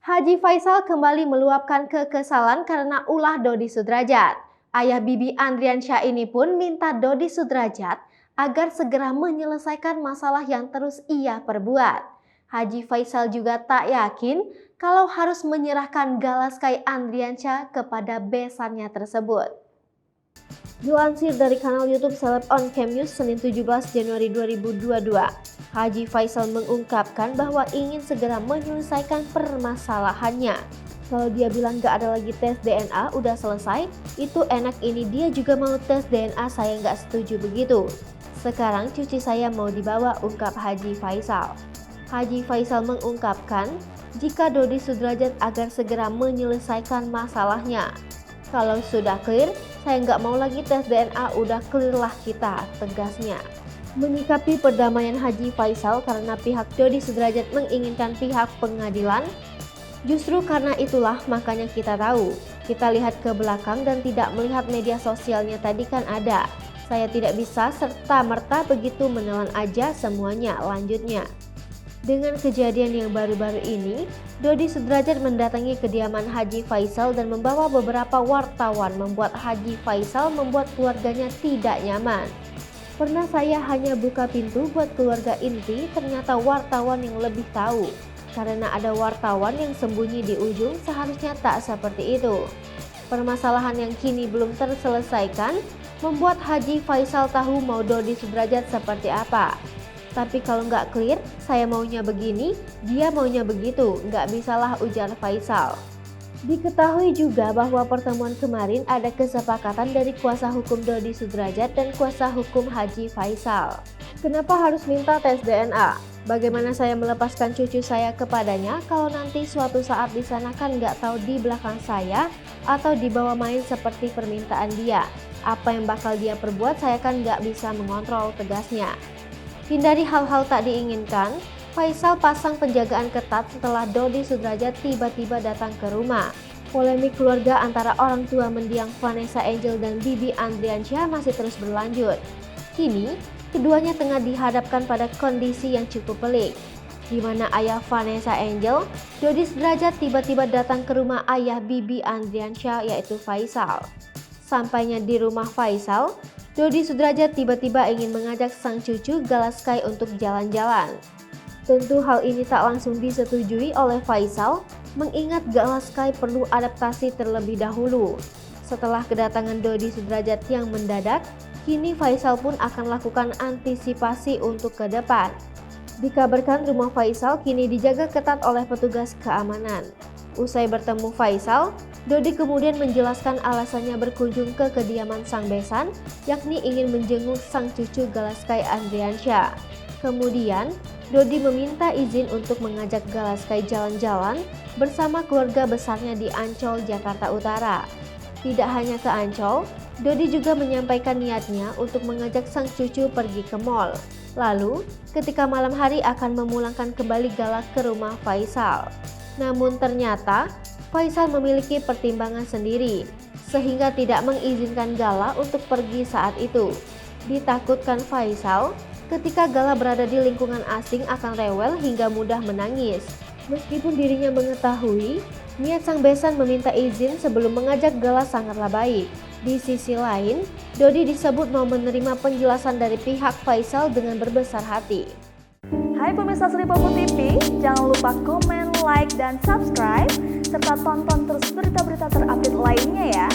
Haji Faisal kembali meluapkan kekesalan karena ulah Dodi Sudrajat. Ayah Bibi Andriansyah ini pun minta Dodi Sudrajat agar segera menyelesaikan masalah yang terus ia perbuat. Haji Faisal juga tak yakin kalau harus menyerahkan Galaskai Andriansyah kepada besannya tersebut. Dilansir dari kanal YouTube Celeb on Cam News Senin 17 Januari 2022, Haji Faisal mengungkapkan bahwa ingin segera menyelesaikan permasalahannya. Kalau dia bilang gak ada lagi tes DNA, udah selesai, itu enak, ini dia juga mau tes DNA, saya gak setuju begitu. Sekarang cuci saya mau dibawa, ungkap Haji Faisal. Haji Faisal mengungkapkan jika Dodi Sudrajat agar segera menyelesaikan masalahnya. Kalau sudah clear, saya nggak mau lagi tes DNA, udah clear lah kita, tegasnya. Menyikapi perdamaian Haji Faisal karena pihak Dodi Sudrajat menginginkan pihak pengadilan, justru karena itulah makanya kita tahu. Kita lihat ke belakang dan tidak melihat media sosialnya tadi kan ada. Saya tidak bisa serta-merta begitu menelan aja semuanya, lanjutnya. Dengan kejadian yang baru-baru ini, Dodi Sudrajat mendatangi kediaman Haji Faisal dan membawa beberapa wartawan, membuat Haji Faisal membuat keluarganya tidak nyaman. Pernah saya hanya buka pintu buat keluarga inti, ternyata wartawan yang lebih tahu. Karena ada wartawan yang sembunyi di ujung, seharusnya tak seperti itu. Permasalahan yang kini belum terselesaikan membuat Haji Faisal tahu mau Dodi Sudrajat seperti apa. Tapi kalau nggak clear, saya maunya begini, dia maunya begitu, nggak bisalah, ujar Faisal. Diketahui juga bahwa pertemuan kemarin ada kesepakatan dari kuasa hukum Dodi Sudrajat dan kuasa hukum Haji Faisal. Kenapa harus minta tes DNA? Bagaimana saya melepaskan cucu saya kepadanya kalau nanti suatu saat di sana kan nggak tahu di belakang saya atau dibawa main seperti permintaan dia. Apa yang bakal dia perbuat saya kan nggak bisa mengontrol, tegasnya. Hindari hal-hal tak diinginkan, Faisal pasang penjagaan ketat setelah Dodi Sudrajat tiba-tiba datang ke rumah. Polemik keluarga antara orang tua mendiang Vanessa Angel dan Bibi Andriansyah masih terus berlanjut. Kini, keduanya tengah dihadapkan pada kondisi yang cukup pelik, di mana ayah Vanessa Angel, Dodi Sudrajat tiba-tiba datang ke rumah ayah Bibi Andriansyah yaitu Faisal. Sampainya di rumah Faisal, Dodi Sudrajat tiba-tiba ingin mengajak sang cucu Galaskai untuk jalan-jalan. Tentu hal ini tak langsung disetujui oleh Faisal, mengingat Galaskai perlu adaptasi terlebih dahulu. Setelah kedatangan Dodi Sudrajat yang mendadak, kini Faisal pun akan lakukan antisipasi untuk ke depan. Dikabarkan rumah Faisal kini dijaga ketat oleh petugas keamanan. Usai bertemu Faisal, Dodi kemudian menjelaskan alasannya berkunjung ke kediaman sang besan, yakni ingin menjenguk sang cucu Galaskai Andriansyah. Kemudian, Dodi meminta izin untuk mengajak Galaskai jalan-jalan bersama keluarga besarnya di Ancol, Jakarta Utara. Tidak hanya ke Ancol, Dodi juga menyampaikan niatnya untuk mengajak sang cucu pergi ke mall. Lalu, ketika malam hari akan memulangkan kembali Gala ke rumah Faisal. Namun ternyata, Faisal memiliki pertimbangan sendiri, sehingga tidak mengizinkan Gala untuk pergi saat itu. Ditakutkan Faisal, ketika Gala berada di lingkungan asing akan rewel hingga mudah menangis. Meskipun dirinya mengetahui, niat sang besan meminta izin sebelum mengajak Gala sangatlah baik. Di sisi lain, Dodi disebut mau menerima penjelasan dari pihak Faisal dengan berbesar hati. Hai pemirsa Sri Popo TV, jangan lupa komen, like, dan subscribe, serta tonton terus berita-berita terupdate lainnya ya.